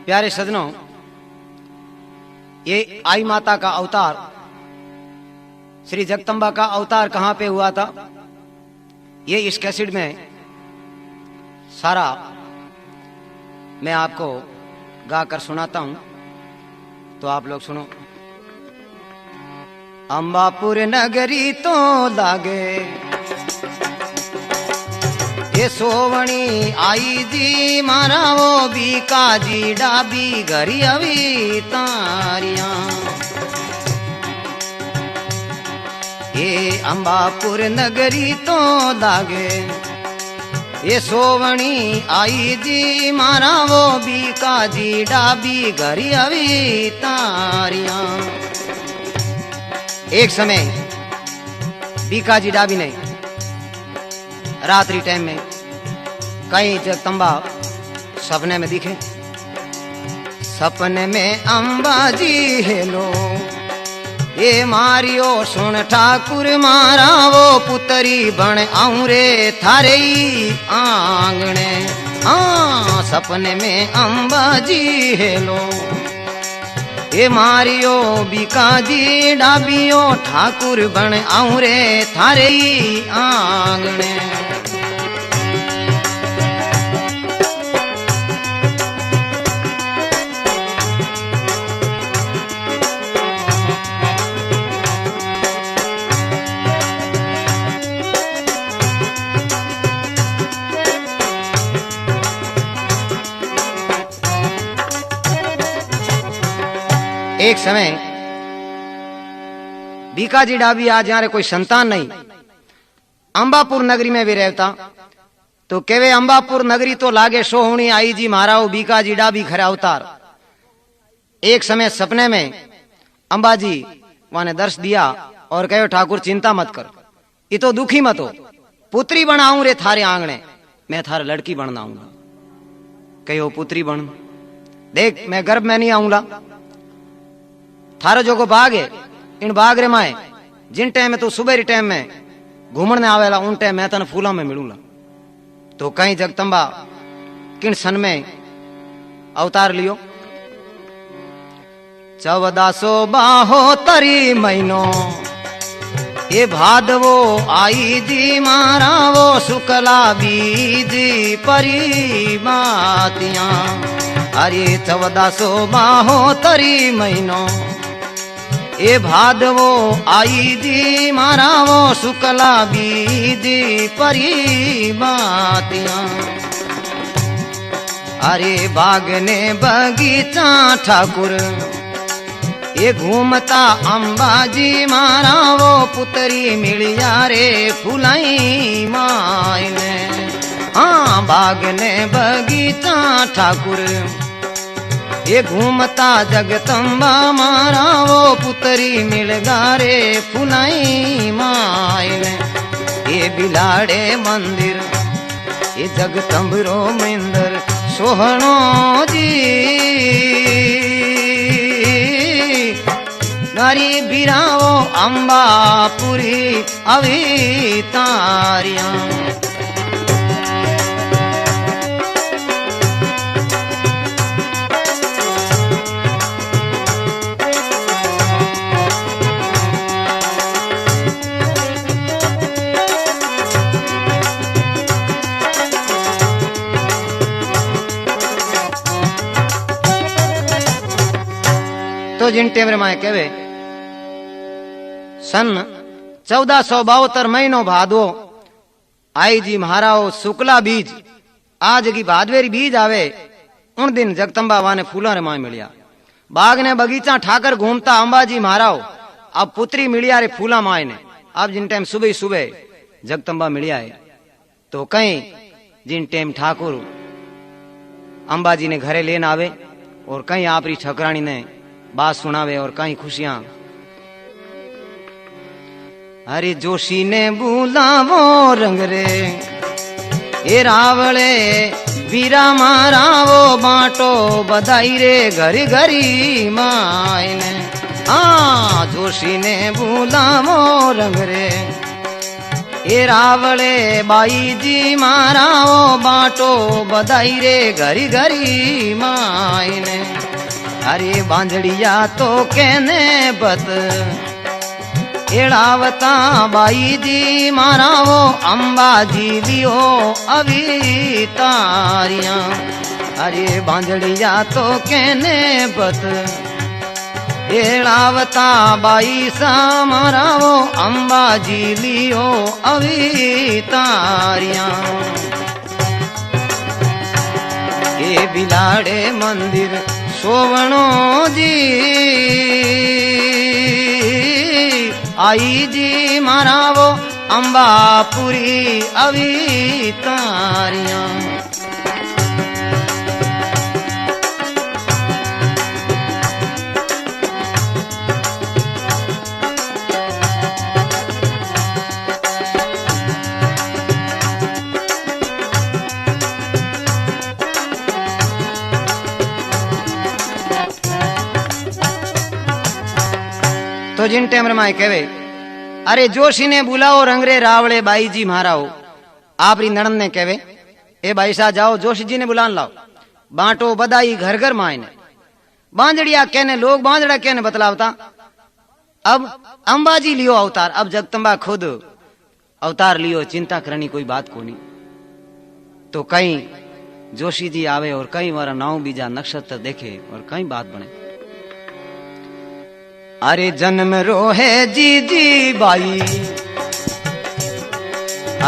प्यारे सजनों, ये आई माता का अवतार, श्री जगदम्बा का अवतार कहां पे हुआ था, ये इस कैसेट में सारा मैं आपको गाकर सुनाता हूं, तो आप लोग सुनो। अंबापुर नगरी तो लागे ये सोवणी आई जी मारा वो बीका जी डाबी घरी अवी तारिया। ये अंबापुर नगरी तो लागे ये सोवणी आई जी मारा वो बीका जी डाबी घरी अवी तारिया। एक समय बीका जी डाबी ने रात्रि टाइम में कहीं जगदम्बा सपने में दिखे। सपने में अम्बा जी हेलो ये मारियो सुन ठाकुर मारा वो पुतरी बन आऊं रे थारे आंगणे। सपने में अम्बा जी हेलो ये मारियो बीका जी डाबियो ठाकुर बन आऊं रे थारे आंगणे। एक समय बीकाजी डाबी आज यारे कोई संतान नहीं, अंबापुर नगरी में भी रहता, तो केवे अंबापुर नगरी तो लागे सोहणी आई जी महाराव बीकाजी डाबी खरा अवतार। एक समय सपने में अंबाजी वाने दर्श दिया और कहो ठाकुर चिंता मत कर, ये तो दुखी मत हो, पुत्री बनाऊं रे थारे आंगणे, मैं थारे लड़की बनाऊंगा। कहो पुत्री बन, देख मैं गर्भ में नहीं आऊंगा, थारो जो को बाग है इन बाग रे माए जिन टाइम में तू सुबह टाइम में घूमने आवेला उन टाइम मैं तन फूला में मिलूंगा। तो कहीं जगदम्बा किन सन में अवतार लियो। 1472 महीनो ये भादवो आई जी मारा वो शुक्ला बीज परी मातिया। अरे 1472 महीनो ये भादवो आई जी मारा वो शुक्ला बीज परी बातिया। अरे बाग ने बगीचा ठाकुर ये घूमता अंबाजी मारा वो पुतरी मिलिया रे फुलाई मायने। बाग ने बगीचा ठाकुर ये घूमता जगदम्बा मारा वो पुतरी मिल गारे फुलाई मायने। ये बिलाड़े मंदिर ये जगदम्बरो मंदिर सोहणो जी नारी बिरावो अंबापुरी अवी तारिया। तो जिन टेमरे माए कहवे सन 1472 महीनो भादवो आई जी महाराव शुक्ला बीज आज की भादवेरी बीज आवे उन दिन जगदम्बा वाने फूला रे माए मिलिया। बाग ने बगीचा ठाकर घूमता अंबाजी महाराव अब पुत्री मिलिया रे फूला माए ने। अब जिन टाइम सुबह सुबह जगदम्बा मिलिया है तो कहीं जिन टाइम ठाकुर अंबाजी ने घरे लेन आवे और कहीं आपरी ठकरानी ने बात सुनावे और कहीं खुशियां। अरे जोशी ने बुलावो रंग रे ये रावले वीरा मारा वो बांटो बधाई रे घरी घरी मायने। जोशी ने बुलावो रंग रे ए रावले बाई जी मारा ओ बाटो बधाई रे घरी घरी मायने। अरे बांझड़िया तो कहने बत एड़ावता बाई जी मारा वो अम्बा जी लियो अवितारिया। अरे बांझड़िया तो कहने बत एड़ावता बाई सा मारा वो अम्बा जी लियो अवितारिया। ए बिलाड़े मंदिर सोवणो जी आई जी मारा वो अम्बापुरी अवितारिया। तो जिन टेम माए कहवे अरे जोशी ने बुलाओ रंगरे रावले बाई जी महाराओ। आपरी नणंद ने कहवे ए भाई साहब जाओ जोशी जी ने बुलान लाओ। बांटो बधाई घर घर मायने। बांधड़िया कहने लोग बांधड़ा कहने बतलावता। अब अंबाजी लियो अवतार। अब जगदम्बा खुद अवतार लियो। चिंता करनी कोई बात को नहीं। तो कहीं जोशी जी आवे और कहीं वारा नाव बीजा नक्षत्र देखे और कहीं बात बने। अरे जन्म रोहे जी जी बाई।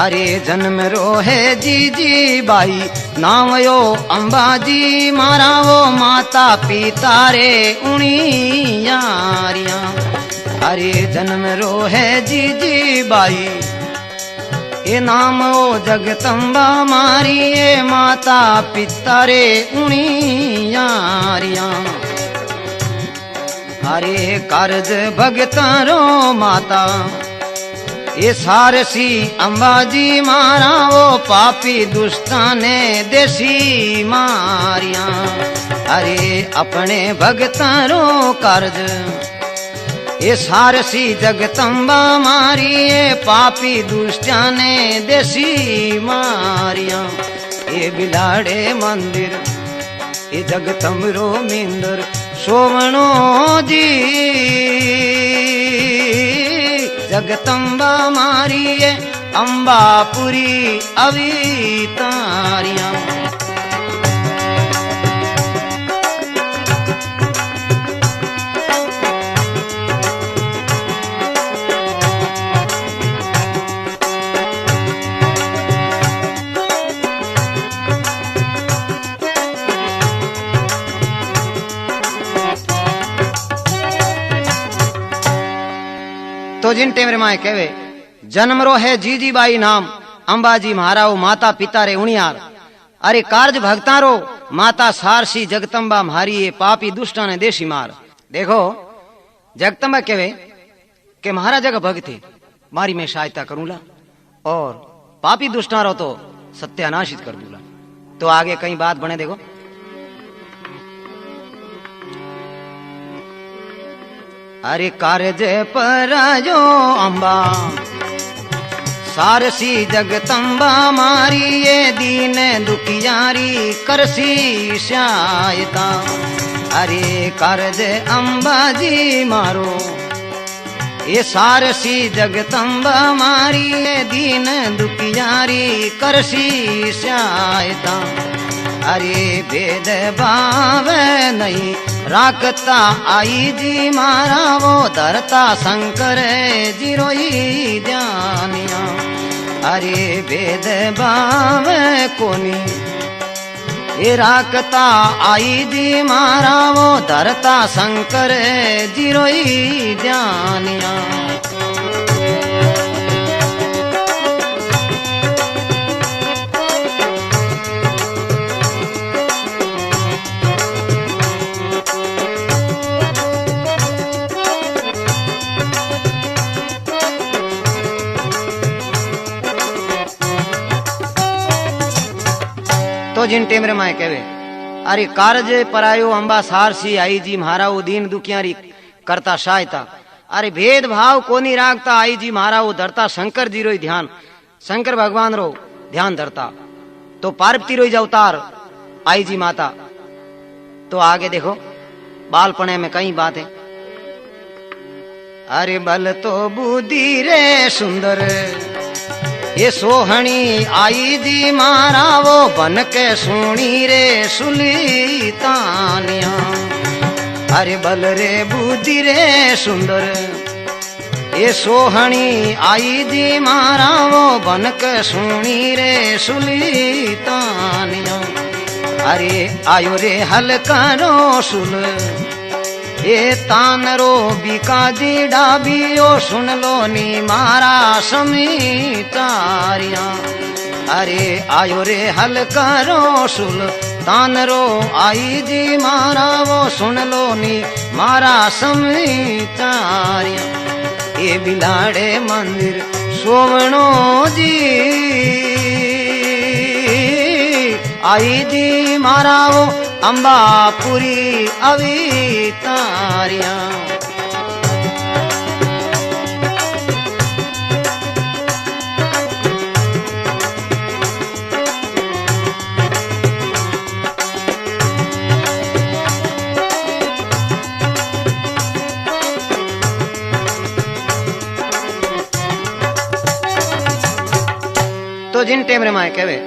अरे जन्म रोहे जी जी बाई नाम यो अंबाजी मारा वो माता पिता रे उणी यारिया। अरे जन्म रोहे जी जी बाई ए नाम ओ जगदम्बा मारी ए माता पिता रे उणी यारिया। अरे कर्ज भगतारो माता ये सारसी अंबाजी मारा वो पापी दुष्टा ने देसी मारिया। अरे अपने भगतारो कर्ज ये सारसी जगदम्बा मारी ये पापी दुष्टा ने देसी मारिया। ये बिलाड़े मंदिर ये जगदम्बरो मिंदर सोवणो जी जगदम्बा मारी ये अम्बापुरी अवितारिया। तो जिन टेमरे माए कहवे जन्म रो है जीजी बाई नाम अंबाजी महाराओ माता पिता रे उणियार। अरे कार्ज भक्ता रो माता सारसी जगदम्बा मारी ये पापी दुष्टा ने देशी मार। देखो जगदम्बा कहवे के महाराज जगह भगते मारी मैं सहायता करूंगा और पापी दुष्टा रो तो सत्यानाशित कर दूंगा। तो आगे कई बात बने देखो। अरे कार्य पराजो अम्बा सारसी जगदम्बा मारी ये दीन दुखियारी करसी सहायता। अरे कार्य अम्बा जी मारो ये सारसी जगदम्बा मारी ये दीन दुखियारी करसी सहायता। अरे भेद भाव नहीं राखता आई जी मारा वो धरता शंकर जी रोई ध्यानिया। अरे भेद भाव कोनी ये राखता आई जी मारा वो धरता शंकर जी रोई ध्यानिया। तो जिन टेमरे माए कहवे अरे कारज परायो अंबा सारसी आई जी महाराओ दीन दुखियारी करता सहायता। अरे भेद भाव कोनी राखता आई जी महाराओ धरता शंकर जी रो ध्यान। शंकर भगवान रो ध्यान धरता तो पार्वती रो अवतार आई जी माता। तो आगे देखो बालपने में कई बात है। अरे बल तो बुद्धि रे सुंदर ये सोहनी आई जी मारा वो बन के सुनी रे सुल्तानिया। अरे बल रे बुद्धि रे सुंदर ये सोहनी आई जी मारा वो बन के सुनी रे सुल्तानिया। अरे आयो रे हलकारो सुल ये तानरो बिकाजी डाबियो सुन लो नी मारा समीतारिया। अरे आयो रे हलकारो सुल तानरो आई जी मारा वो सुन लो नी मारा समीतारिया। ये बिलाड़े मंदिर सोवणो जी आई जी मारा वो अंबापुरी अवितारिया। तो जिन टेम रे माए कहवे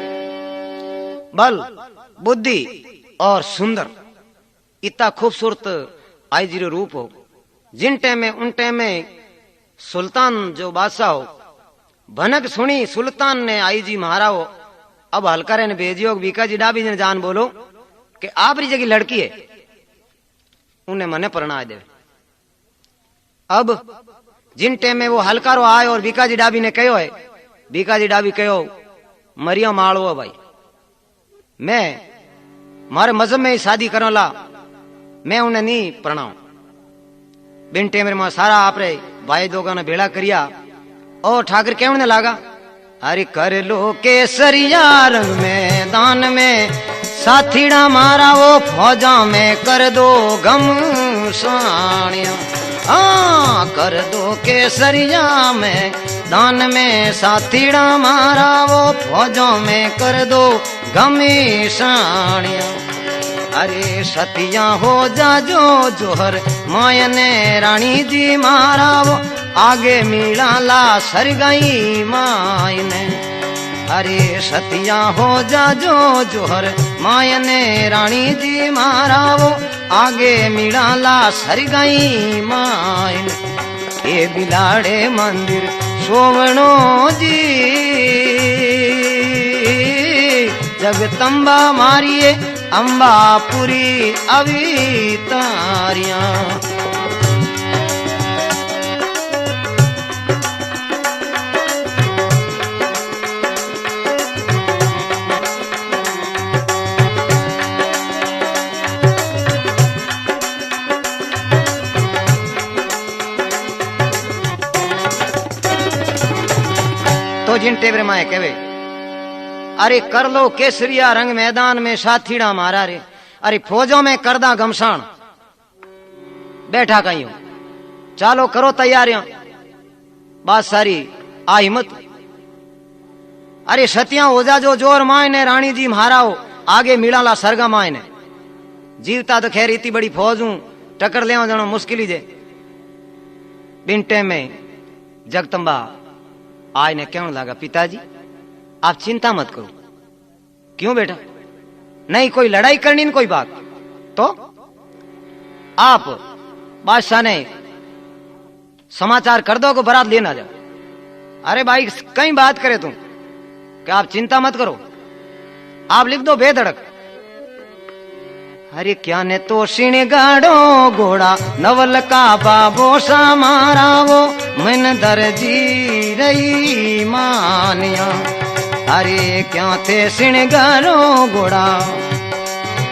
बल बुद्धि और सुंदर इतना खूबसूरत आई जीरो रूप हो। जिन टाइम में उन टाइम में सुल्तान जो बादशाह हो भनक सुनी सुल्तान ने आई जी महारा हो। अब हलकारे ने भेजियो बीका जी डाबी ने जान बोलो कि आप री जगह लड़की है उन्हें मने परना दे। अब जिन टाइम में वो हलकारो आए और बीका जी डाबी ने कहो है बीका जी डाबी कहो मरिया माड़ो भाई मैं मारे मजहब में ही शादी करने ला मैं उन्हें नहीं प्रणाम। बिन टेमर में सारा आपरे भाई दोगा ने भेड़ा करिया और ठाकर कहने लगा अरे कर लो केसरिया रंग में दान में साथीड़ा मारा वो फौजा में कर दो गम सानिया। हाँ कर दो केसरिया में दान में साथीड़ा मारा वो फौजों में कर दो गमी सानिया। अरे सतिया हो जाजो जोहर मायने रानी जी मारा वो आगे मीला ला सर गई मायने। अरे सतिया हो जाजो जोहर मायने रानी जी मारा वो आगे मीला ला सर गई मायने। ये बिलाड़े मंदिर सोवणो जी जगतंबा मारिए अंबापुरी अवितारिया। तो जिन टेबरे माए कहवे अरे कर लो केसरिया रंग मैदान में साथीड़ा मारा रे। अरे फौजों में करदा गमसाण बैठा कहीं चालो करो तैयारियां बात सारी आ हिम्मत। अरे सतिया हो जा जो जोर मायने रानी जी महाराओ आगे मिलाला सरगा मायने। जीवता तो खैर इतनी बड़ी फौज हूं टक्कर ले जाना मुश्किल ही जे। बिन में जगदम्बा आय ने कहने लगा पिताजी आप चिंता मत करो। क्यों बेटा नहीं कोई लड़ाई करनी कोई बात तो आप बादशाह ने समाचार कर दो को बारात लेना जाओ। अरे भाई कई बात करे तुम कि आप चिंता मत करो आप लिख दो बेधड़क। अरे क्या ने तो सिण गाड़ो घोड़ा नवल का बाबो सा मारा वो मन दर्जी रही मानिया। अरे क्या थे सिण गाड़ो घोड़ा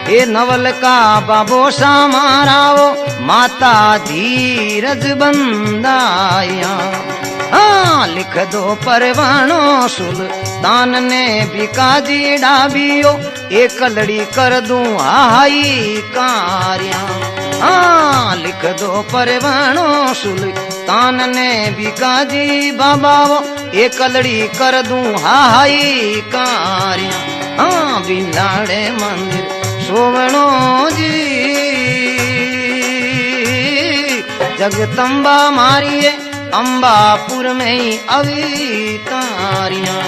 ये नवल का बाबो सा मारा वो माता धीरज बंदाया। हाँ लिख दो परवानो सुल्तान ने बिकाजी डाबियो एक लड़ी कर दूं हाई कार्या। हाँ लिख दो परवानो सुल्तान ने बिकाजी बाबा वो एक कलड़ी कर दूं हाई कारिया। हाँ बिलाड़े मंदिर सोवणो जी जगदम्बा मारिए अंबापुर में ही अवतारियां।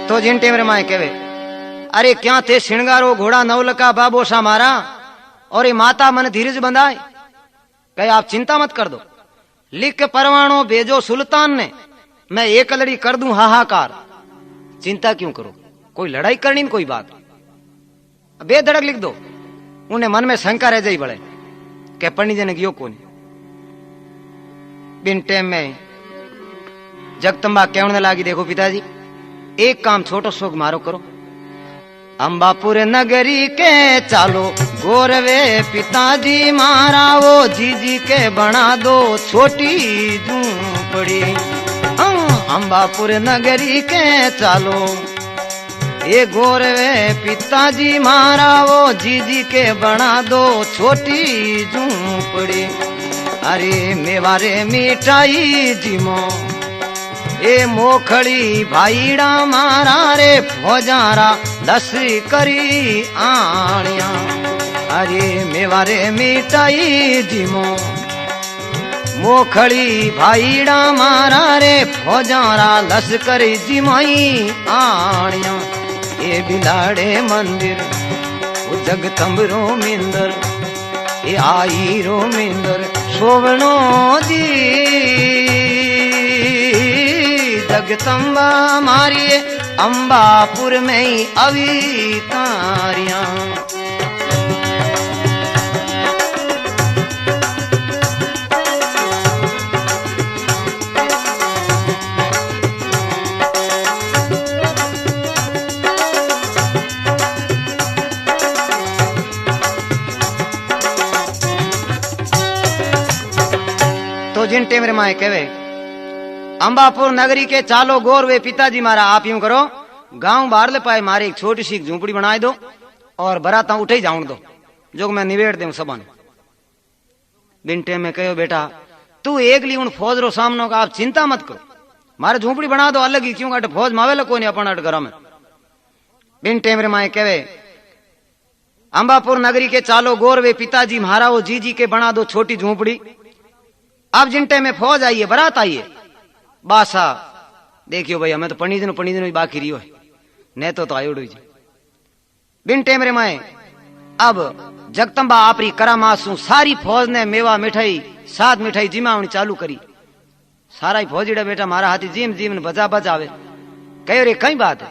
तो जिन टेमरे माए कहवे अरे क्या थे श्रृंगारो घोड़ा नवलका बाबोसा मारा और ये माता मन धीरज बंधाए। कहे आप चिंता मत कर दो, लिख के परवाणो भेजो सुल्तान ने, मैं एक लड़ी कर दूं हाहाकार। चिंता क्यों करो, कोई लड़ाई करनी न कोई बात, बेधड़क लिख दो। उन्हें मन में शंका रह जाई बड़े के पंडित जी ने गियो कौन। बिन टेम में जगदम्बा कहने लागी देखो पिताजी एक काम छोटो सोग मारो करो। अंबापुर नगरी के चालो गोरवे पिताजी मारा वो जीजी के बना दो छोटी झूंपड़ी। अंबापुर नगरी के चालो ये गोरवे पिताजी मारा वो जीजी के बना दो छोटी झूंपड़ी। अरे मेवारे मिठाई जिमो ए मोखड़ी भाईड़ा मारा रे फौजारा दस करी आनिया। अरे मेवारे मिठाई जिमो मोखड़ी भाईड़ा मारा रे फौजारा लश्कर जिमाई आनिया। ए बिलाड़े मंदिर वो जगदम्बरो मिंदर ए आई रो मिंदर सोवणो जी जगदम्बा मारिए अंबापुर में ही अवतारियां। तो जिन टेमरे माए कहवे अंबापुर नगरी के चालो गोर वे पिताजी मारा आप यूं करो गांव बाहर ले पाए मारे एक छोटी सी झूंपड़ी बनाए दो और बराता उठे ही जाऊं दो जो मैं निवेड़ दूं सबन। बिन में कहो बेटा तू एक ली उन फौज रो सामनो का आप चिंता मत करो, मारे झूंपड़ी बना दो अलग ही क्यों अट फौज मावे लो कोई अपन अट घर में। बिन टेमरे माए कहे अंबापुर नगरी के चालो गोर वे पिताजी मारा वो जी के बना दो छोटी झूंपड़ी। अब जिन में फौज आई है बारात आई है बासा देखियो भाई हमें तो पंडित बाकी रियो है ने तो आयोडो जी। बिन टेमरे माए अब जगदम्बा आपरी करामासू सारी फौज ने मेवा मिठाई सात मिठाई जिमावनी चालू करी। सारा ही फौजीड़ा बेटा मारा हाथी जीम जीम बजा बजावे। कहो रे कई बात है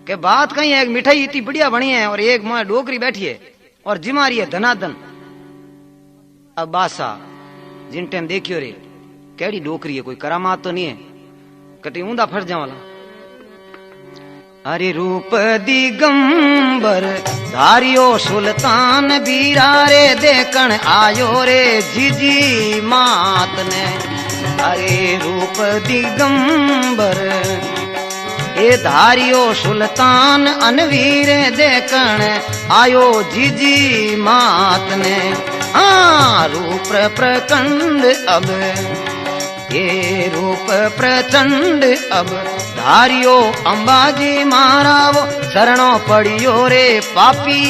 कि बात कहीं है, एक मिठाई इतनी बढ़िया बनी है और एक मां डोकरी बैठी है और जिमा रही है धनाधन। अब बासा जिन टाइम देखियो रे केड़ी डोकरी है, कोई करामात तो नहीं है, कटी ऊंधा फट जावाला। अरे रूप दिगंबर धारियो सुल्तान बीरा रे देखण आयो रे जीजी मात ने। अरे रूप दिगंबर ए धारियो सुल्तान अनवीर देखण आयो जीजी मात ने। हाँ रूप प्रचंड अब ये रूप प्रचंड अब धारियो अंबाजी मारा वो शरणो पड़ियो रे पापी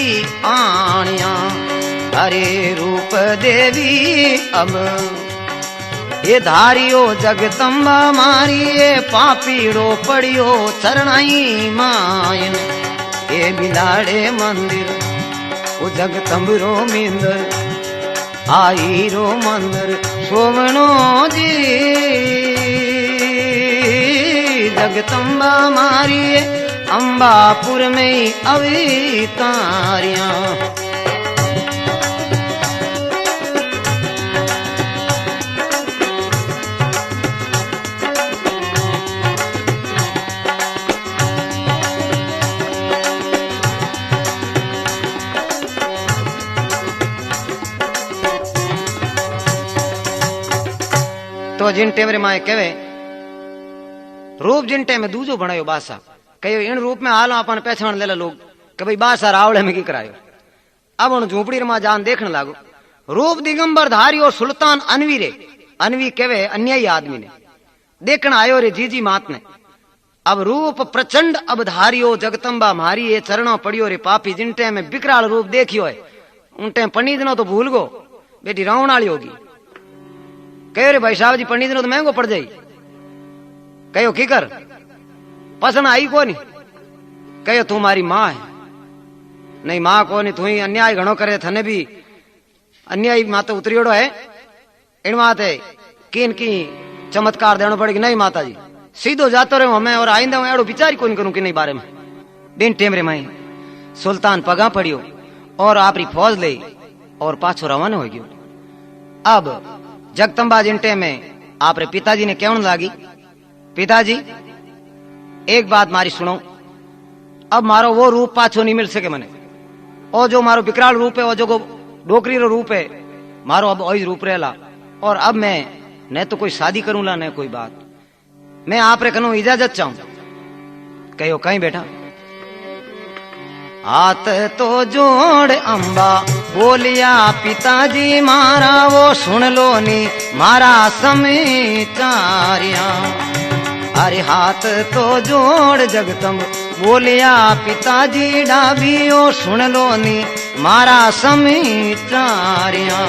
आनिया। अरे रूप देवी अब ये धारियो जगदम्बा मारिए पापीड़ो पड़ियो चरणाई मायन। ये बिलाड़े मंदिर वो जगदम्बरो मिंदर आई रो मंदिर सोवणो जी जगदम्बा मारिए अंबापुर में ही अवतारियां। तो जिन टेम रे माए कहवे रूप जिन टेम में दूजो बनायो बासा कहो इन रूप में हालो अपन पहचान ले लोग कि भाई बासा रावड़े में की करायो। अब उन झूपड़ी मा जान देखने लागो रूप दिगंबर धारियो सुल्तान अनवी रे अनवी कहवे अन्यायी आदमी ने देखना आयो रे जीजी मात ने। अब रूप प्रचंड अब धारियो जगदम्बा मारी ये चरणों पड़ियो रे पापी जिन टेम में बिकराल रूप देखियो है उन टेम पंडित नो तो भूल गो बेटी रावण वाली होगी। कहो रे भाई साहब जी पंडित नो तो महंगो पड़ जाई। कहो की कर पसंद आई को नहीं। कहो तू मारी मां है नहीं मां को नहीं तू ही अन्याय घणो करे थने भी अन्याय माता उतरियोड़ो है इन माते किन की चमत्कार देना पड़ेगी। नहीं माता जी सीधो जातो रहो हमें और आइंदा हूं एड़ो विचार कोई करूं कि नहीं बारे में। दिन टेमरे माई सुल्तान पगा पड़ियो और आपरी फौज ले और पाछो रवाना हो गयो। अब जगदम्बा जिंटे में आपरे पिताजी ने कहने लागी पिताजी एक बात मारी सुनो अब मारो वो रूप पाछो नहीं मिल सके मने और जो मारो विकराल रूप है और जो डोकरी रो रूप है मारो अब वही रूप रहेला और अब मैं न तो कोई शादी करूंला न कोई बात मैं आप रे कनु इजाजत चाहूं। कहो कहीं बेटा हाथ तो जोड़ अंबा बोलिया पिताजी मारा वो सुन लो नी मारा समाचारिया। अरे हाथ तो जोड़ जगदम बोलिया पिताजी डाबियो सुन लो नी मारा समाचारिया।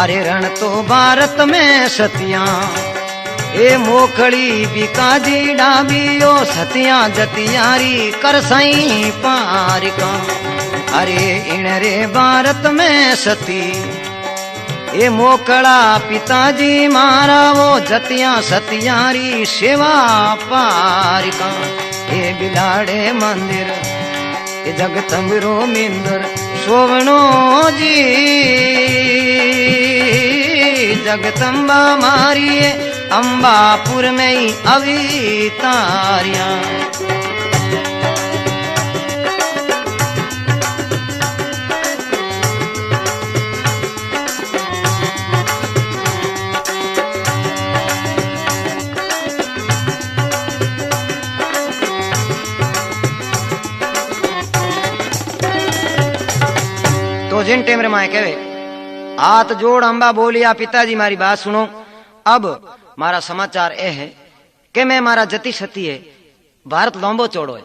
अरे रण तो भारत में सतिया ए मोखड़ी बिकाजी डाबियो सतिया जतियारी कर साई पारिका। अरे इन रे भारत में सती ए मोकड़ा पिताजी मारा वो जतिया सतियारी सेवा पारिका। ए बिलाड़े मंदिर ए जगतंबरो मिंदर सोवनो जी जगदम्बा मारी अंबापुर में ही अवितारिया। तो जिन टेम रे माए कहे हाथ जोड़ अंबा बोलिया पिताजी मारी बात सुनो। अब मारा समाचार ए है कि मैं मारा जति सती है भारत लंबो चौड़ो है।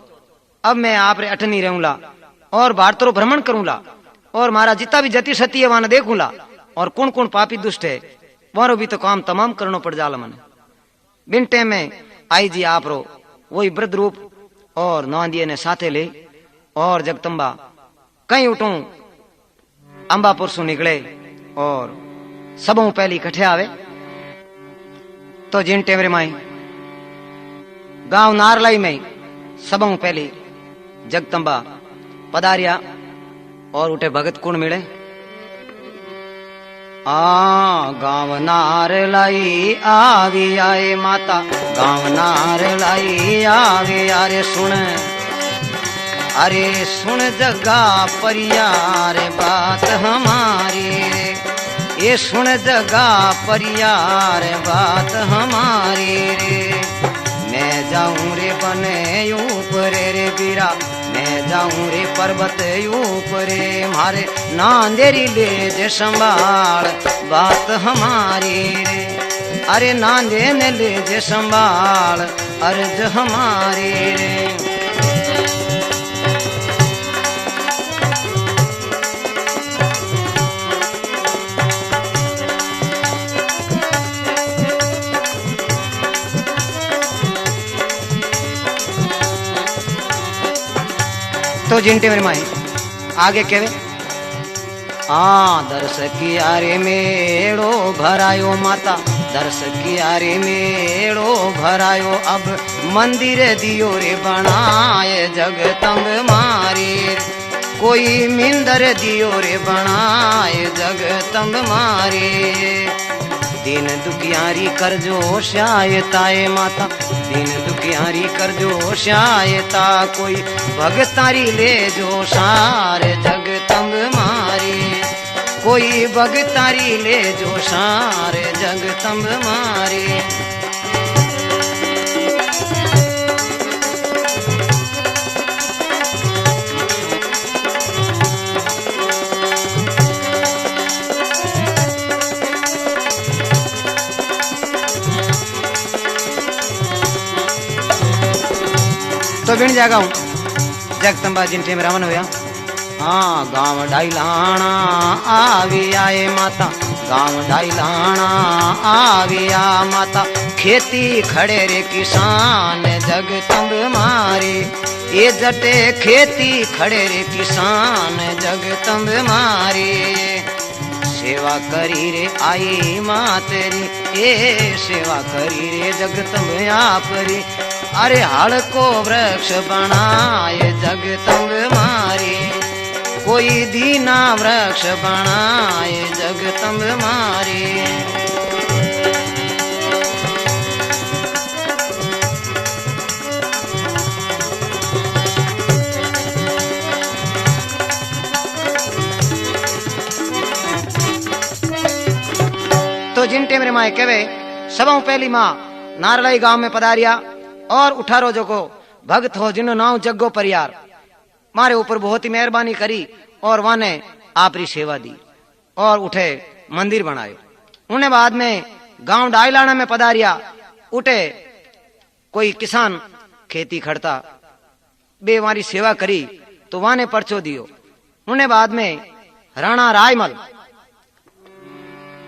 अब मैं आप रे अठनी रहूंला और भारत रो भ्रमण करूंला और मारा जितना भी जति सती है वहां देखूंला और कौन कौन पापी दुष्ट है वहां भी तो काम तमाम करनो पड़ जाला मने। बिन टेम में आई जी आप रो वही वृद्ध रूप और नौंदिये ने साथे ले और जगदम्बा कहीं उठूं अंबापुर सु निकले और सबों पहली इकट्ठे आवे। तो जिन टेमरे माई गांव नारलाई में सबों पहली जगदम्बा पधारिया और उठे भगत कुण मिले। गांव नारलाई आवी आए माता गांव नारलाई आवे यारे सुन अरे सुन जगा परियार बात हमारी रे ये सुन जगा परियार बात हमारी रे। मैं जाऊं रे बने ऊपर रे बीरा मैं जाऊं रे पर्वत ऊपर मारे नांदेरी ले जे संभाल बात हमारी रे। अरे नांदे ने ले जे संभाल अर्ज हमारी रे। तो जिंटे मेरे माई आगे कहवे दर्श किया रे मेड़ो भरायो माता दर्श किया रे मेड़ो भरायो। अब मंदिर दियो रे बनाए जगदम्ब मारी कोई मिंदर दियो रे बनाए जगदम्ब मारी। दिन दुखियारी कर जो शायताए माता दिन दुखियारी कर जो शायता कोई भगतारी ले जो सारे जगदम्ब मारी। कोई भगतारी ले जो सारे जगतंब मारी। तो बिन जागा हूं जगतंबा जिनटे में रमन होया। हाँ गांव डाइलाना आवी आए माता, गांव डाइलाना आवी आ माता, खेती खड़े रे किसान जगतंब मारी। ये जटे खेती खड़े रे किसान जगतंब मारी। सेवा करी रे आई माँ तेरी, ये सेवा करी रे जगतंब आपरी। अरे हड़ को वृक्ष बनाए जगतंब मारी, कोई दीना वृक्ष बनाए जगतंब मारी। तो जिन टेमरे माए कहे सबों पहली माँ नारलाई गांव में पधारिया और उठारो जो को भक्त हो जिनो नाव जग्गो परियार, मारे ऊपर बहुत ही मेहरबानी करी और वाने आपरी सेवा दी और उठे मंदिर बनायो। उन्हें बाद में गांव डाइलाना में पधारिया, उठे कोई किसान खेती खड़ता बे हमारी सेवा करी तो वाने पर्चो दियो। उन्हें बाद में राणा रायमल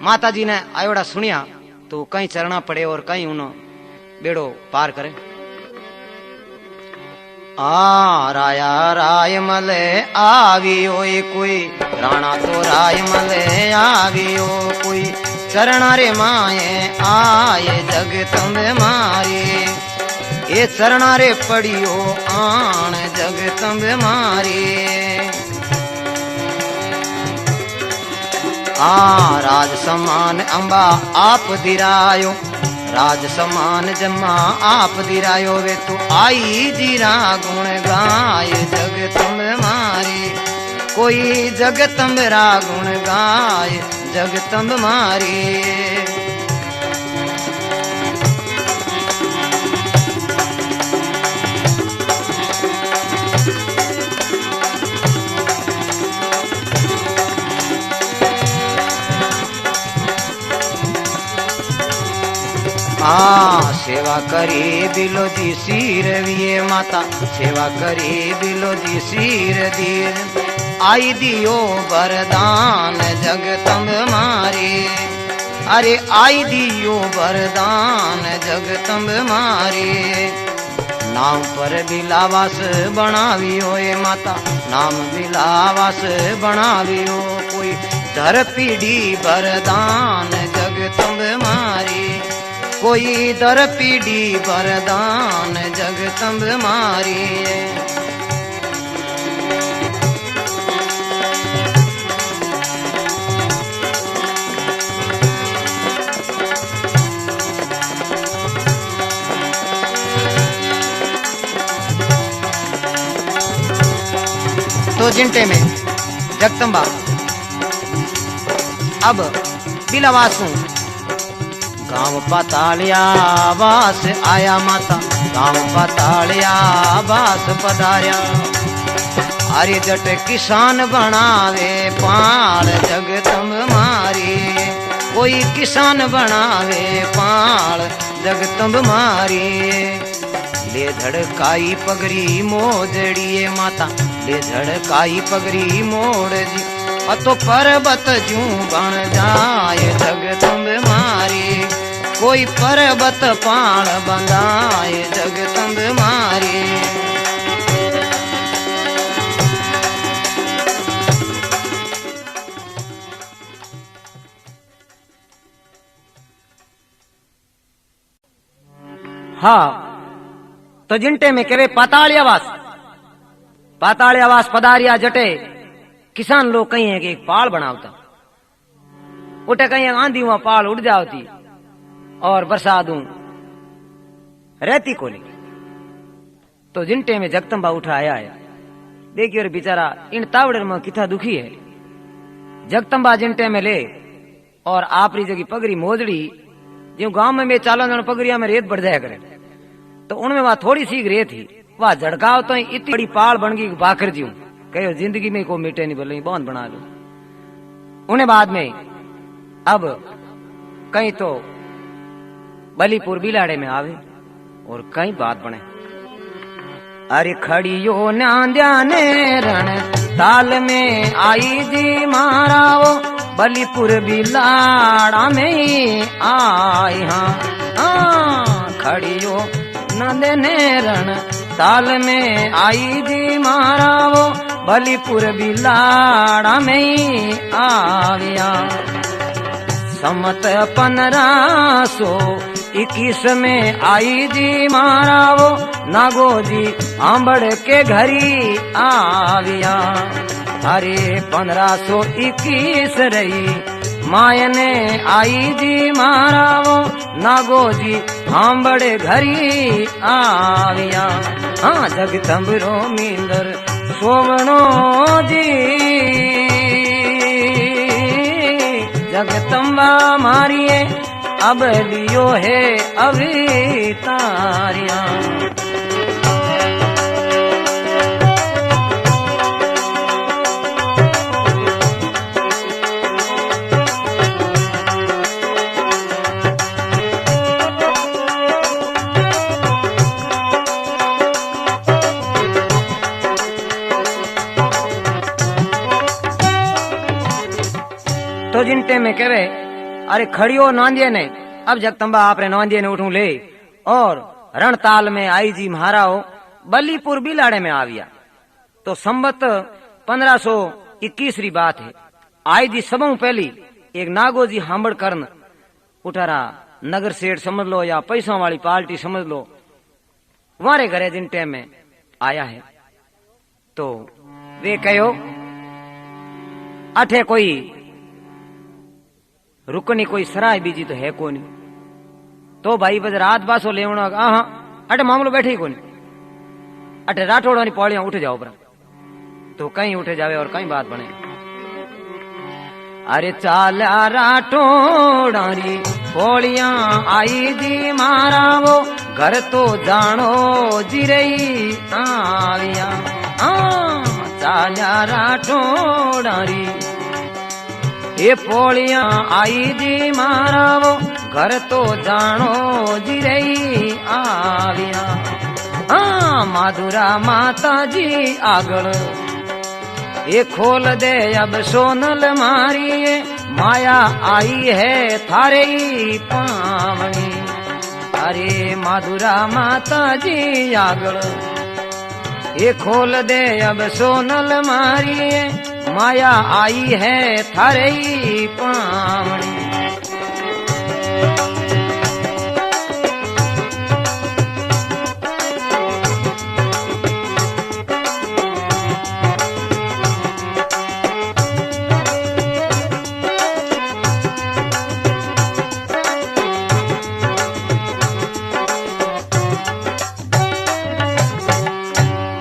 माता जी ने आयोड़ा सुनिया तो कहीं चरना पड़े और कहीं उन्हों बेड़ो पार करे। आ राया रायमल आवियो कोई, राणा तो रायमल आवियो कोई, चरणा रे माए आए जगतंब मारी। ये चरणा रे पड़ियो आन जगतंब मारी। आ राज समान अंबा आप दिरायो, राज समान जम्मा आप दिरायो वे तू आई जीरा गुण गाय जगतंब मारी। कोई जगतंब रा गुण गाय जगतंब मारी। सेवा करी बिलो जी सिर विये माता, सेवा करी बिलो जी सिर दीर। आई दियो वरदान जगतंब मारी। अरे आई दियो वरदान जगतंब मारी। नाम पर बिलावास बनावियो ये माता, नाम बिलावास बनावियो कोई, धर पीढ़ी वरदान जगतंब मारी। कोई दर पीढ़ी वरदान जगतंब मारी। तो जिंटे में जगतंबा अब बिलावासू गांव पातालिया वास आया माता, गांव पातालिया वास पधारिया। अरे जट किसान बनावे पाल जगतंब मारी। कोई किसान बनावे पाल जगतंब मारी। ले धड़काई पगड़ी मोजड़िए माता, ले धड़काई पगड़ी मोड़ जी। तो पर्वत जू बन जाए जगतंब मारी। कोई पर्वत पाण बंधाए जगतंब मारी। हाँ तो जिंटे में कहे पातालियावास, पातालियावास पधारिया जटे किसान लोग कहीं है कि एक पाल बनावता, उठे कहीं आंधी हुआ पाल उड़ जाती और बरसात रहती कोनी। तो जिंटे में जगतंबा उठा आया है, देखिए बेचारा इन तावड़े में कितना दुखी है। जगदम्बा जिनटे में ले और आपरी जगह पगड़ी मोजड़ी जो गांव में मैं चालो जन पगड़िया में रेत बढ़ जाया करे तो उनमें वहां थोड़ी सी रेत थी वह झड़काव तो इतनी बड़ी पाल बन गई बाकर जी कहो जिंदगी में को मिटे नहीं बोले बहुत बना लो। उन्हें बाद में अब कहीं तो बलीपुर बिलाड़े में आवे और कई बात बने। अरे खड़ियो नांद्या ने रण ताल में आई जी महाराओ बलीपुर बिलाड़ा में आई हाँ खड़ियो नंदे ने रण ताल में आई जी महाराओ बलीपुर बिलाड़ा में आविया। समत 1521 में आई जी महाराओ नागो जी आंबड़ के घरी आविया। अरे 1521 रही मायने आई जी महाराओ नागो जी आंबड़े घरी आविया। हाँ जगदम्बरो मींदर सोवणो जी जगदम्बा मारिए अब लियो है अवतारिया। तो जिनटे में कहे अरे खड़ियो नांदिए ने अब जगदम्बा आपरे नांदिए ने उठू ले और रणताल में आई जी महाराओ बलीपुर बिलाड़े में आविया। तो संबत 1521 री बात है। आई जी सबों पहली एक नागो जी हांबड़ करन उठारा नगर सेठ समझ लो या पैसों वाली पार्टी समझ लो वारे घरे जिनटे में आया है। तो वे कहो अठे कोई रुकनी कोई सराय बीजी तो है कोनी तो भाई बस रात बासो लेवना अटे मामलो बैठे ही कोनी अटे राठौड़ पौड़िया उठ जाओ पर तो कहीं उठे जावे और कहीं बात बने। अरे चाला राठौड़ी पौड़िया आई जी महारावो घर तो जानो जी रही आविया। चाला राठौड़ी ये पौड़िया आई जी महारावो घर तो जानो जी रही आविया। माधुरा माता जी आगल ये खोल दे अब सोनल मारिए माया आई है थारे पावनी। अरे माधुरा माता जी आगल ये खोल दे अब सोनल मारिए माया आई है थारे पावनी।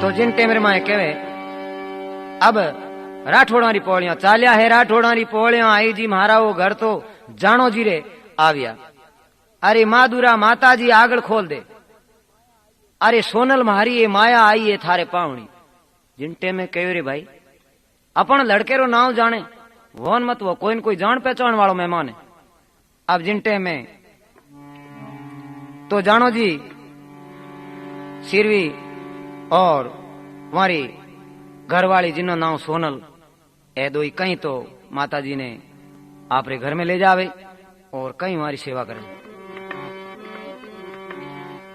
तो जिन टेमरे माए कहे अब राठौड़ा पौड़िया चालिया है राठौड़ा पौड़िया आई जी महाराओ घर तो जानो जीरे आविया। अरे माधुरा माता जी आगल खोल दे अरे सोनल मारी ये माया आई है थारे पावनी। जिनटे में कहो रे भाई अपन लड़के रो नाव जाने वोन मत वो कोई न कोई जान पहचान वालों मेहमान है। अब जिनटे में तो जानो जी सिरवी और हमारी घरवाली जिनो नाम सोनल ए दो कहीं तो माता जी ने आपरे घर में ले जावे और कहीं हमारी सेवा करे।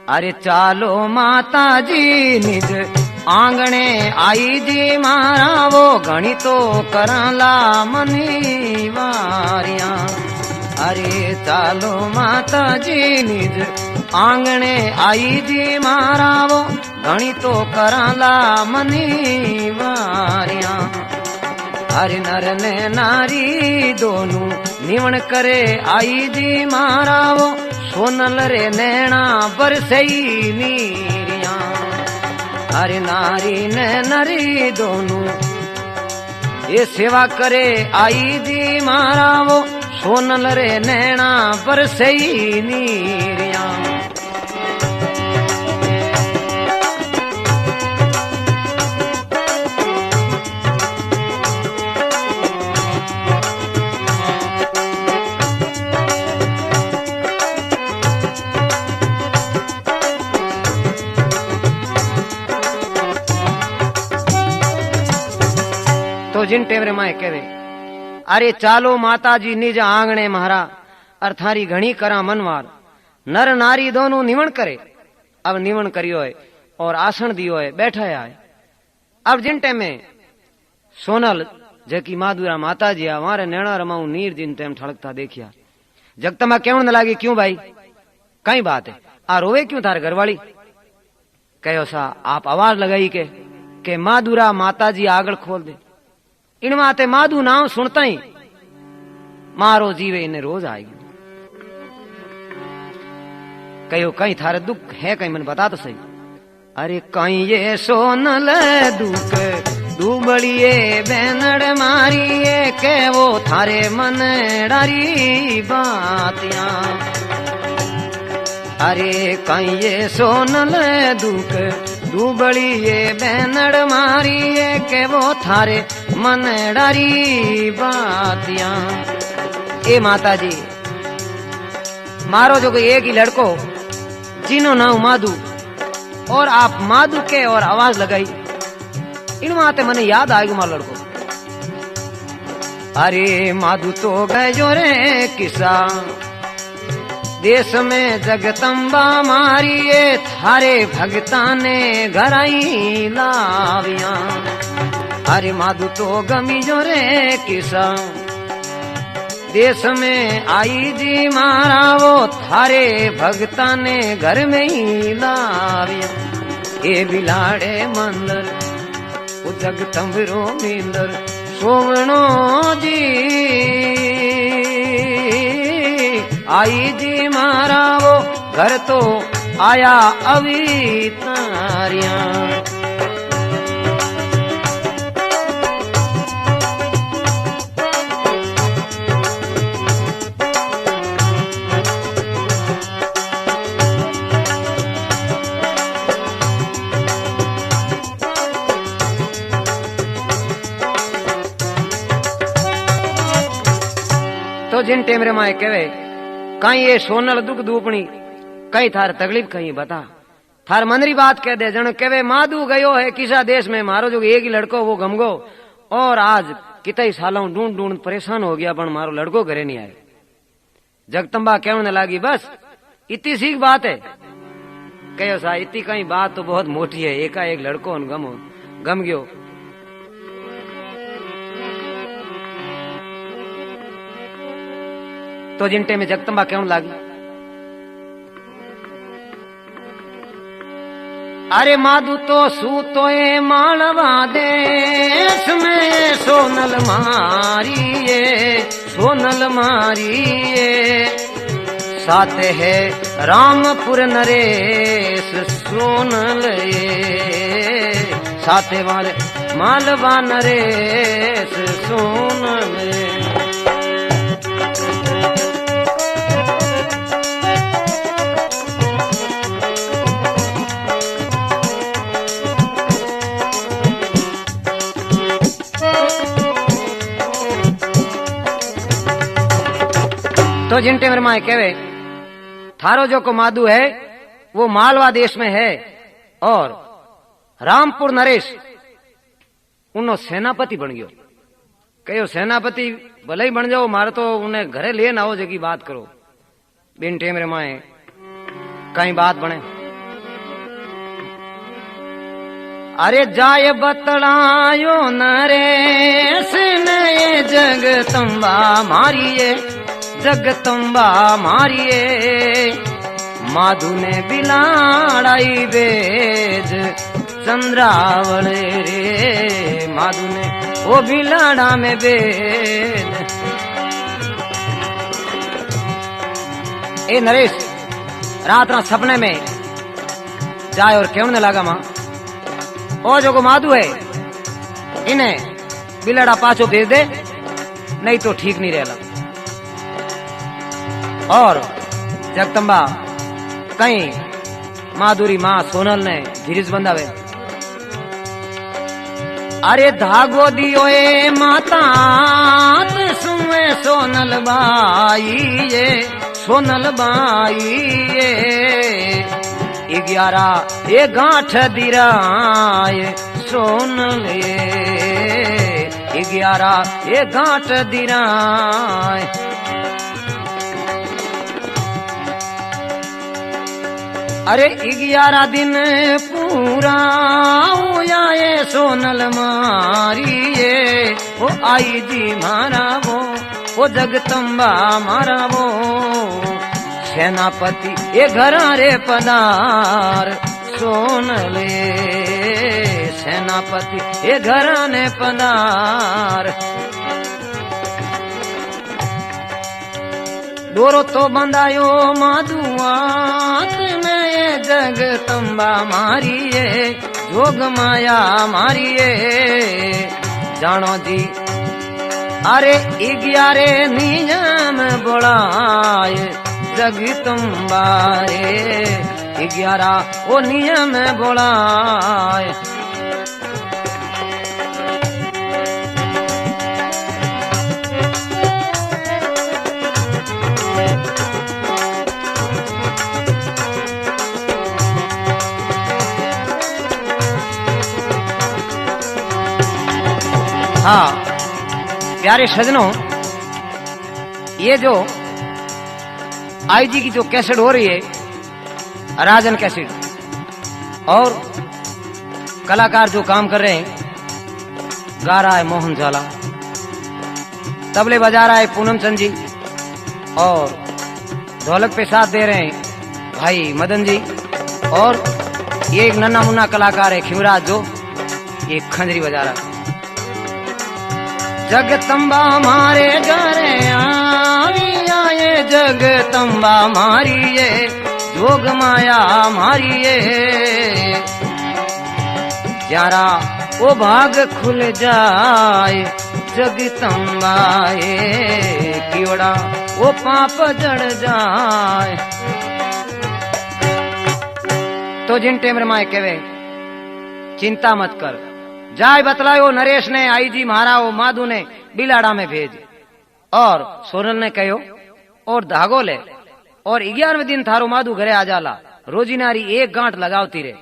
अरे चालो माता जी निज आंगणे आई जी मारा वो घणी तो कराला मनी वारिया। अरे चालो माता जी निज आंगणे आई जी मारा वो घणी तो कराला मनी वारिया। हरि नर ने नारी दोनों निवण करे आई जी मारा वो सोनल रे नैना बरसई नीरिया। हरि नारी ने नरी दोनों ये सेवा करे आई जी मारा वो सोनल रे नैना पर सही नीरिया। तो जिन टेमरे माए कहवे अरे चालो माता जी निज आंगणे महारा अर्थारी घणी करा मनवार नर नारी दोनों निवण करे। अब निवण करियो है और आसन दियो है बैठा है। अब जिन टेम में सोनल जकी माधुरा माता जी हमारे नैना रमाऊ नीर जिन टेम ठड़कता देखिया। जगतमा केवण न लागी क्यों भाई कई बात है आ रोवे क्यों थारे घरवाली। कहो सा आप आवाज लगाई के माधुरा माता जी आगळ खोल दे। इन माते माधु नाम सुनता ही मारो जीवे इन्हें रोज आएगी। कहो कहीं थारे दुख है कहीं मन बता तो सही। अरे कहीं ये सोनल दुख दुबड़िए बैनड़ मारिए के वो थारे मन डारी बातियां। अरे कहीं ये सोनल दुख दुबड़िए बैनड़ मारिए के वो थारे मन डारी बातियां। ए माता जी मारो जो कोई एक ही लड़को जिनो नाम माधु और आप माधु के और आवाज लगाई इन माते मने याद आएगा मारो लड़को। अरे माधु तो गयो रे किसा देश में जगतम्बा मारिए थारे भगता ने घराई लाविया। अरे माधु तो गमी जो रे किसा देश में आई जी मारा वो थारे भगता ने घर में ही लाविया। ये बिलाड़े मंदर वो जगतम्बरो मींदर सोवणो जी आई जी मारा वो घर तो आया अभी तारिया। तो जिन टेमरे माए कहे कहीं ये सोनल दुख दूपणी कहीं थार तकलीफ कहीं बता थार मनरी बात कह दे। जन कहे माधु गयो है किसा देश में मारो जो एक ही लड़को वो गमगो और आज कितई सालों ढूंढ ढूंढ परेशान हो गया पण मारो लड़को घरे नहीं आए। जगदम्बा कहने लगी बस इतनी सीख बात है। कहो सा इतनी कहीं बात तो बहुत मोटी है एकाएक लड़को गम गयो। तो जिनटे में जगदम्बा क्यों लागी अरे माधु तो सूतोए मालवा देश में सोनल मारिए साथ है रामपुर नरेश सोनल साथे वाले मालवा नरेश सोनल। तो जिन टेमर माए कहे थारो जो को माधु है वो मालवा देश में है और रामपुर नरेश उन्नो सेनापति बन गयो। कहो सेनापति भले ही बन जाओ मारे तो उन्हें घरे ले ना हो जगी बात करो। बिन टेमरे माए कहीं बात बने अरे जाय बतलायो नरेश ने जगतम्बा मारिए माधु ने बिलाड़ाई बेज चंद्रावले रे माधु ने वो बिलाड़ा में बेज। ए नरेश रात रात सपने में जाए और कहने लगा मां ओ जो को माधु है इन्हें बिलड़ा पाछो भेज दे, नहीं तो ठीक नहीं रहला। और जगदम्बा कहीं माधुरी मां सोनल ने धीरज बंधावे, अरे धागो दियो ए माता सुए सोनल बाई ये, सोनल बाई ये 11 ये गांठ दिराए सोनल ये 11 ये गांठ दिराए। अरे 11 दिन पूरा हुआ ये सोनल मारिए, वो आई जी मारा वो जगदम्बा मारा वो सेनापति ये घरा रे पधार सोनले, सेनापति ये घरा ने पधार। डोरो तो बंधायो माधुआत में ये जगदम्बा मारिए, जोग माया मारिए जानो जी। अरे 11 नियम बोलाए जगदम्बा रे, 11 वो नियम बोलाए। हाँ प्यारे सजनों, ये जो आईजी की जो कैसेट हो रही है, राजन कैसेट, और कलाकार जो काम कर रहे हैं, गा रहा है मोहन झाला, तबले बजा रहा है पूनम चंद जी, और ढोलक पे साथ दे रहे हैं भाई मदन जी, और ये एक नन्ना मुन्ना कलाकार है खिमराज जो ये खंजरी बजा रहा है। जगदम्बा मारे घरे आवी आए, जगदम्बा मारिए जोग माया मारिए 11 वो भाग खुल जाए जगदम्बा कीड़ा वो पाप जड़ जाए। तो जिन टेमर माए कहे चिंता मत कर, जाय बतलायो नरेश ने आईजी महाराओ माधु ने बिलाड़ा में भेज, और सोनल ने कहो और धागो ले, और 11वें दिन थारो माधु घरे आ जाला, रोजी नारी एक गांठ लगावती रे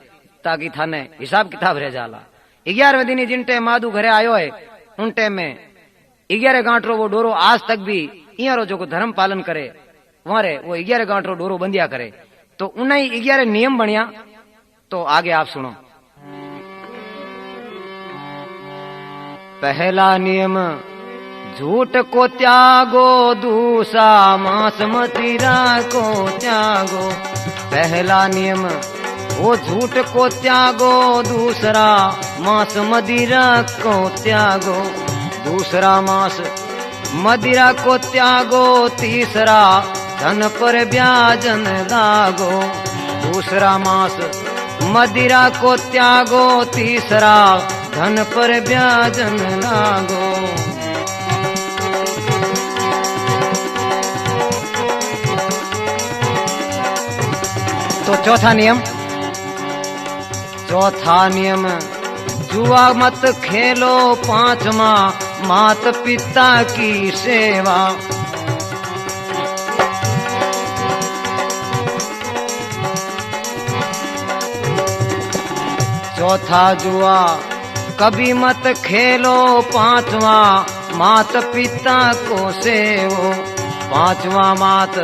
ताकि थाने हिसाब किताब रह जाला। 11वें दिन जिन टेम माधु घरे आयो है उन टेम में 11 गांठ रो वो डोरो आज तक भी इं जो धर्म पालन करे वहां वो 11 गांठ रो डोरो बंदिया करे। तो उन्हें 11 नियम बनिया, तो आगे आप सुनो। पहला नियम झूठ को त्यागो, दूसरा मांस मदिरा को त्यागो। पहला नियम वो झूठ को त्यागो, दूसरा मांस मदिरा को त्यागो। दूसरा मांस मदिरा को त्यागो, तीसरा धन पर ब्याज न लागो। दूसरा मांस मदिरा को त्यागो, तीसरा धन पर ब्याज न लागो। तो चौथा नियम जुआ मत खेलो। पांचवा मात पिता की सेवा। चौथा जुआ कभी मत खेलो। पांचवा मात पिता को सेवो। पांचवा मात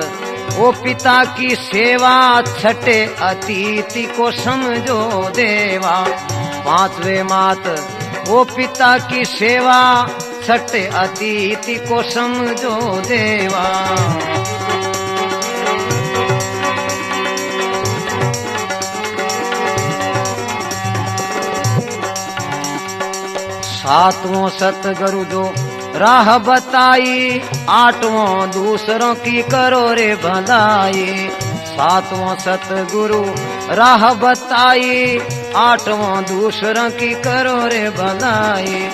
वो पिता की सेवा। छठे अतिथि को समझो देवा। पांचवे मात वो पिता की सेवा। छठे अतिथि को समझो देवा। सातवां सतगुरु जो राह बताई। आठवां दूसरों की करो रे भलाई। सातवां सतगुरु राह बताई। आठवां दूसरों की करो रे भलाई।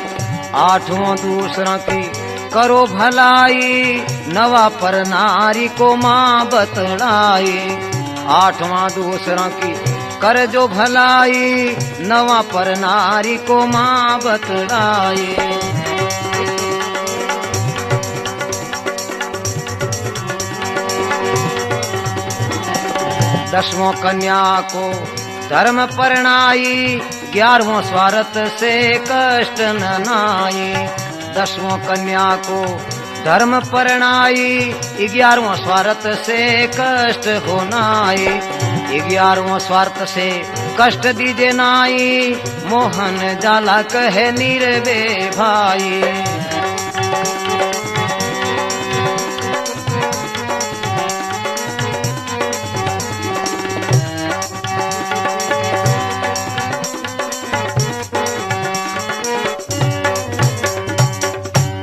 आठवां दूसरा की करो भलाई, नवा पर नारी को माँ बतलाई। आठवां दूसरा की कर जो भलाई, नवा पर नारी को माँ बतलाई। दसवां कन्या को धर्म परणाई, 11वां स्वार्थ से कष्ट न नाई। 10वां कन्या को धर्म परणाई, 11वां स्वार्थ से कष्ट हो नाई। 11वां स्वार्थ से कष्ट दीजे नाई, मोहन जाला कहे नीरवे भाई।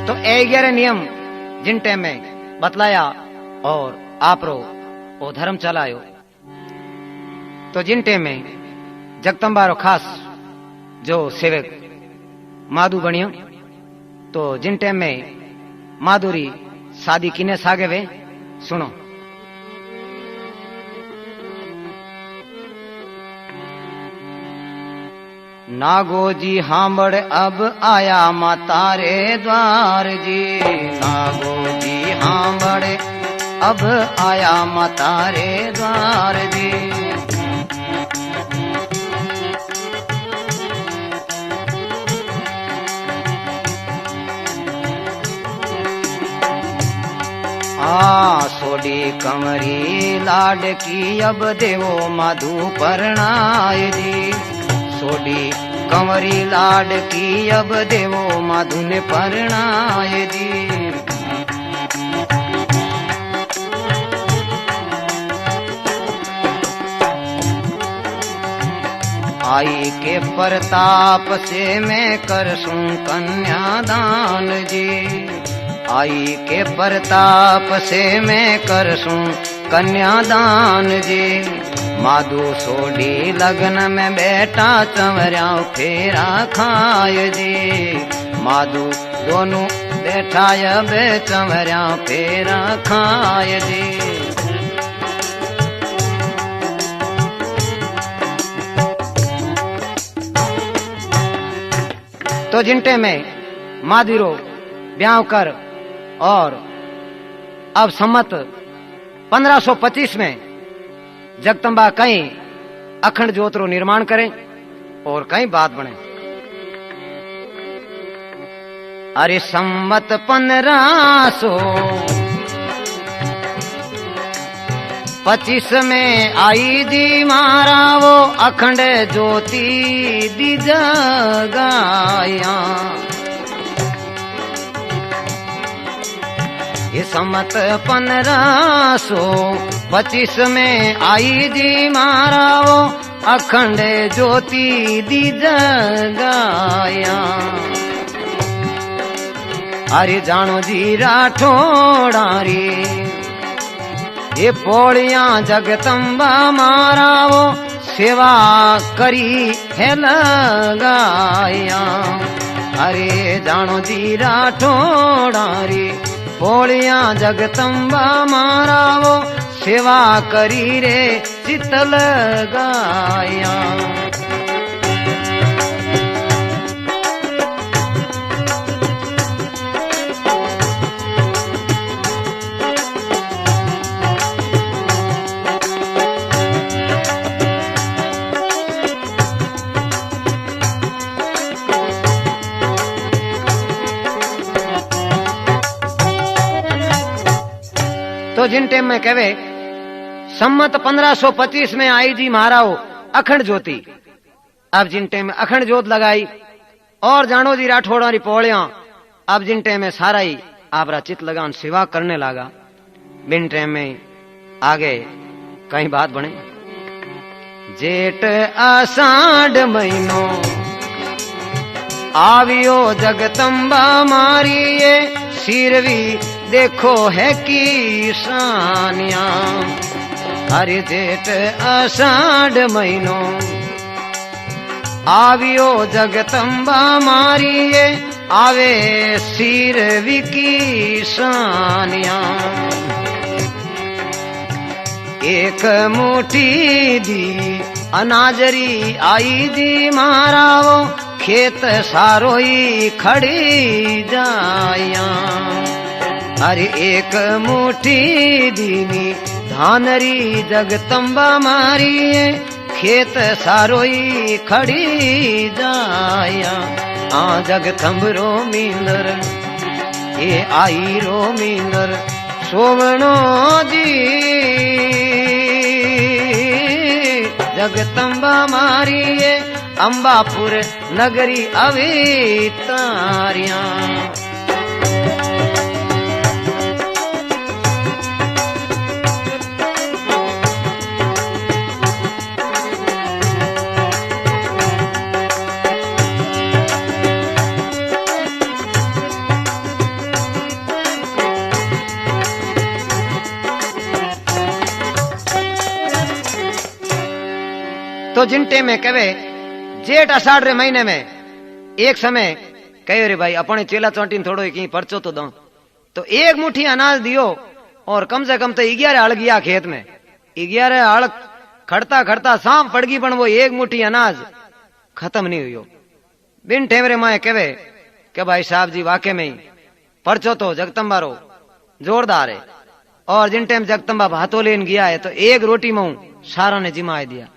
तो 11 नियम जिन टाइम में बतलाया और आप रो वो धर्म चलायो। तो जिन टाइम में जगदम्बा रो खास जो सेवक माधु बनियो, तो जिन टाइम में माधुरी शादी किने सागे वे सुनो। नागो जी हांबड़ अब आया माता रे द्वार जी। नागो जी हांबड़ अब आया माता रे द्वार जी। सोडी कमरी लाडकी अब देवो माधु परणाय जी। सोडी कंवरी लाडकी अब देवो माधु ने परणाय जी। आई के प्रताप से मैं करसूं कन्यादान जी। आई के प्रताप से मैं करसूं कन्यादान जी। माधु सोडी लगन में बेटा चंवरिया फेरा खाय जी। माधु दोनों बैठा बे चंवरिया फेरा खाय जी। तो जिनटे में माधुरो ब्याह कर और अब सम्मत 1525 में जगदम्बा कहीं अखंड ज्योत रो निर्माण करें और कहीं बात बने। अरे सम्मत 1525 में आई जी मारा वो अखंड ज्योति दी जगाया। ये सम्मत 1525 में आई जी मारा वो अखंड ज्योति दी जगाया। अरे जानो जी राठौड़ा रे ये पौड़ियां जगदम्बा मारा वो सेवा करी है लगाया। अरे जानो जी राठौड़ा रे पौड़ियां जगदम्बा मारा वो सेवा करी रे चित लगाया। तो जिन टाइम में कहवे सम्मत 1525 में आई जी महाराव अखंड ज्योति। अब जिन टाइम में अखंड ज्योत लगाई और जानो जी राठौड़ा री पौड़ियां अब जिन टाइम में सारा ही आपरा चित लगान सेवा करने लगा। बिन टाइम में आगे कहीं बात बने। जेठ आषाढ़ महीनो आवियो जगदम्बा मारी ये सिरवी देखो है किसानिया। हरि जेठ आषाढ़ महीनो आवियो जगदम्बा मारी ये आवे सिर विकी सानिया। एक मुट्ठी दी अनाजरी आई जी मारावो खेत सारोई खड़ी जाया। अरे एक मुट्ठी दीनी धानरी जगतम्बा मारी खेत सारोई खड़ी जाया। आ जगतम्बरो मींदर ये आई रो मींदर सोवणो जी जगतम्बा मारी अंबापुर नगरी अवेतारिया। तो जिन टेम में कहे जेठ अषाढ़ रे महीने में एक समय कहे रे भाई अपने चेला चौंटी थोड़ो कहीं परचो तो दो। तो एक मुट्ठी अनाज दियो और कम से कम तो 11 हल गया खेत में। 11 हल खड़ता खड़ता सांप पड़ गई, पण वो एक मुट्ठी अनाज खत्म नहीं हुई। बिन टेमरे माए कहे कि भाई साहब जी वाकई में ही परचो तो जगतम्बा रो जोरदार है। और जिन टाइम जगतम्बा भातो लेन गया है तो एक रोटी में सारा ने जिमाए दिया,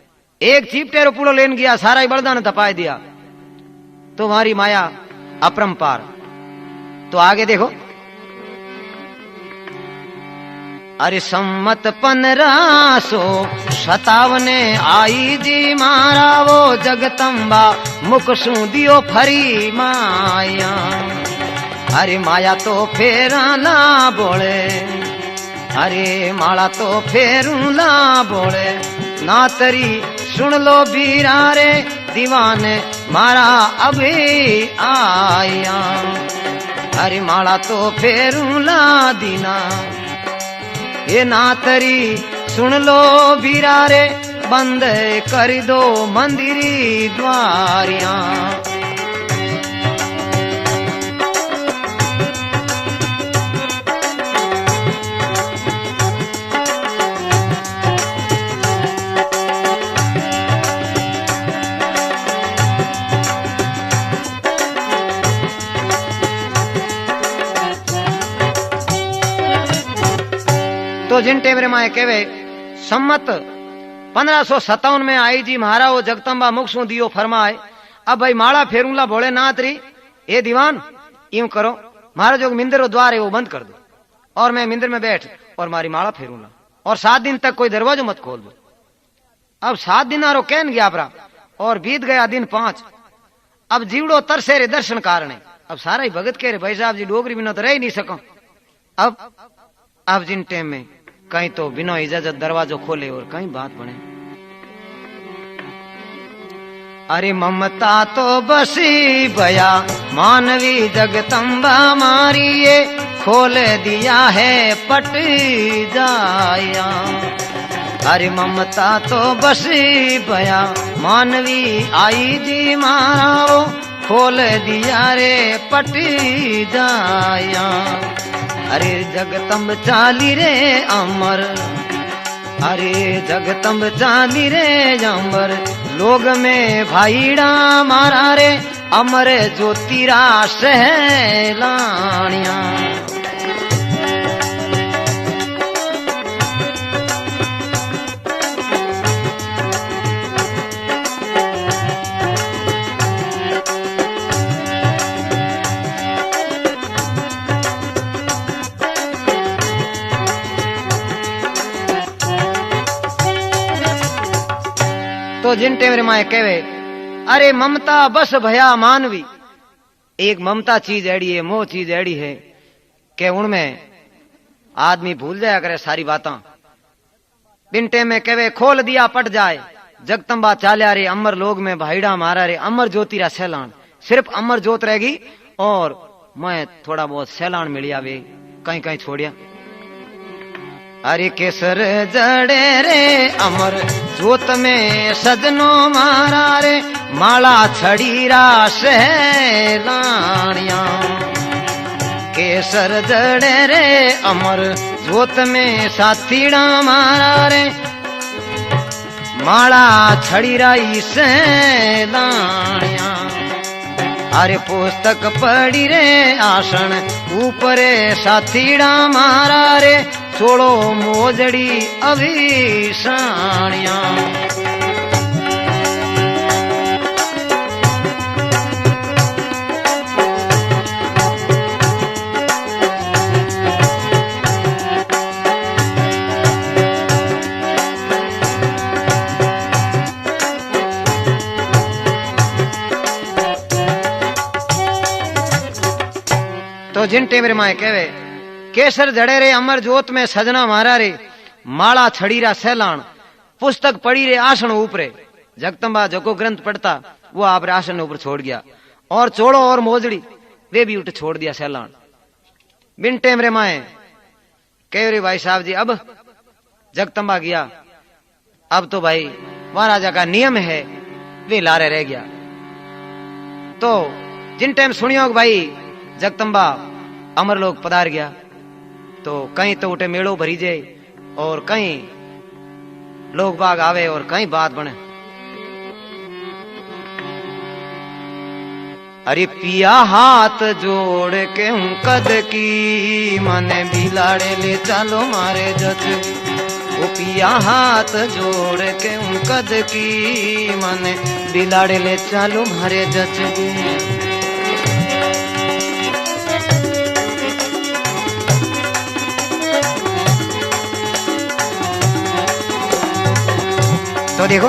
एक चीपटेरो पूड़ो लेन गया सारा ही बलदा ने तपाए दिया। तो हमारी माया अपरंपार। तो आगे देखो, अरे सम्मत 1557 आई जी मारा वो जगतम्बा मुख सू दियो फरी माया। अरे माया तो फेरा ला बोले, अरे माला तो फेरू ला बोले ना तरी सुन लो बीरा रे दीवाने मारा अभी आया। अरे माला तो फेरू ला दीना ये ना तरी सुन लो बीरा रे बंद कर दो मंदिरी द्वारिया। तो जिन टेमरे माए कहे सम्मत 1557 में आई जी महारा वो जगतम्बा मुख सू दियो फरमाए। अब भाई माला फेरूंला भोलेनाथ री ए दीवान यूं करो, मारा जो मिंदर द्वार है वो बंद कर दो और मैं मिंदर में बैठ और मारी माला फेरूंगा और 7 दिन तक कोई दरवाजो मत खोल दो। अब 7 दिन आरो कहन गया अपरा और बीत गया दिन 5। अब जीवड़ो तरसे रे दर्शन कारण अब सारा ही भगत कह रहे भाई साहब जी डोगरी बिना तो रह ही नहीं सको। अब जिन टाइम में कहीं तो बिना इजाजत दरवाजो खोले और कहीं बात बने। अरे ममता तो बसी भया मानवी जगतम्बा मारिए खोल दिया है पट जाया। अरे ममता तो बसी भया मानवी आई जी माराओ खोल दिया रे पट जाया। अरे जगतम्ब चाली रे अमर, अरे जगतम्ब चाली रे अमर लोग में भाईड़ा मारा रे अमर ज्योतिरा सहलानिया। तो जिन टेमरे माए कहे अरे ममता बस भया मानवी, एक ममता चीज ऐडी है, मोह चीज ऐडी है कि उनमें आदमी भूल जाया करे सारी बातें। बिन टेम में कहे खोल दिया पट जाए जगतम्बा चाल्या रे अमर लोग में भाईड़ा मारा रे अमर ज्योतिरा सैलान। सिर्फ अमर ज्योत रहेगी और मैं थोड़ा बहुत सैलान मिलिया वे कहीं कहीं छोड़िया। अरे केसर जड़े रे अमर ज्योत में सजनो मारा रे माला छड़ीरा सहलाणिया केसर जड़े रे अमर जोत में साथीड़ा मारा रे माला छड़ीरा सहलाणिया अरे पुस्तक पड़ी रे आसन ऊपरे साथीड़ा मारा रे छोड़ो मोजड़ी अभिसाणिया तो जिन टेमरे माए कहवे केसर जड़े रे अमर जोत में सजना मारा रे माला छड़ीरा सैलान पुस्तक पड़ी रे आसन ऊपरे जगदम्बा जको ग्रंथ पढ़ता वो आप आसन ऊपर छोड़ गया और चोड़ो और मोजड़ी वे भी उठ छोड़ दिया सैलान बिन टेमरे माए कह रे भाई साहब जी अब जगदम्बा गया अब तो भाई महाराजा का नियम है वे लारे रह गया। तो जिन टाइम सुनियो भाई जगदम्बा अमर लोग पधार गया तो कहीं तो उठे मेड़ो भरी जाए और कहीं लोग बाग आवे और कहीं बात बने। अरे पिया हाथ जोड़ के हूँ कद की मने बिलाड़े ले चलो मारे जच वो पिया हाथ जोड़ के हूँ कद की मने बिलाड़े ले चलो मारे जच तो देखो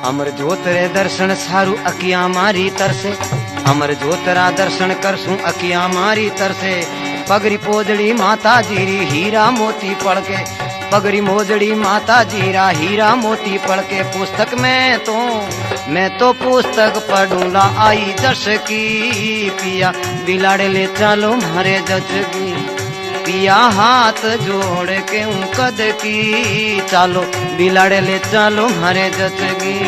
अमर ज्योतरे दर्शन सारू अकिया मारी तरसे अमर ज्योतरा दर्शन करसू अकिया मारी तरसे पगरी पोजड़ी माता जीरी हीरा मोती पढ़ के पगरी मोजड़ी माता जीरा हीरा मोती पढ़ के पुस्तक मैं तो पुस्तक पढ़ूला आई जस की पिया बिलाड़े ले चलो मारे जच की पिया हाथ जोड़ के कद की चालो बिलाड़े ले चालो मारे जचगी।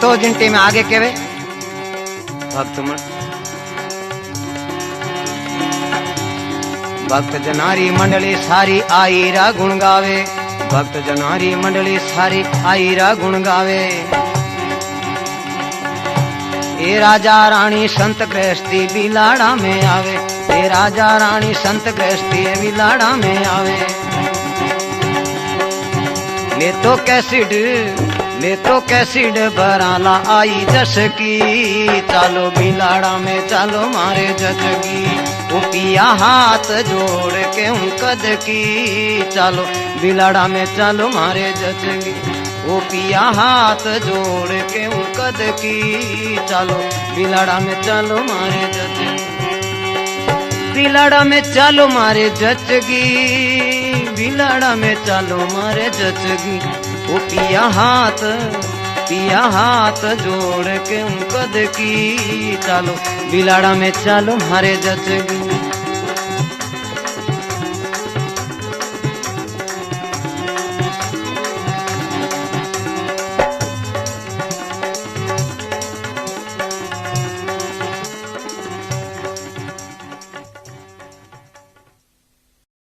तो जिनटे में आगे केवे भक्त जनारी मंडली सारी आईरा गुण गावे भक्त जनारी मंडली सारी आईरा गुण गावे ए राजा रानी संत गृहस्थी बिलाड़ा में आवे ए राजा रानी संत गृहस्थी बिलाड़ा में आवे ले तो कैसिड भराला आई जस की चालो बिलाड़ा में चालो मारे जचगी वो पिया हाथ जोड़ के कद की चालो बिलाड़ा में चालो मारे जचगी वो पिया हाथ जोड़ के कद की चालो बिलाड़ा में चालो मारे जचगी बिलाड़ा में चालो मारे जचगी बिलाड़ा में चालो मारे जचगी वो पिया हाथ जोड़ के कद की चालो बिलाड़ा में चालो मारे जचगी।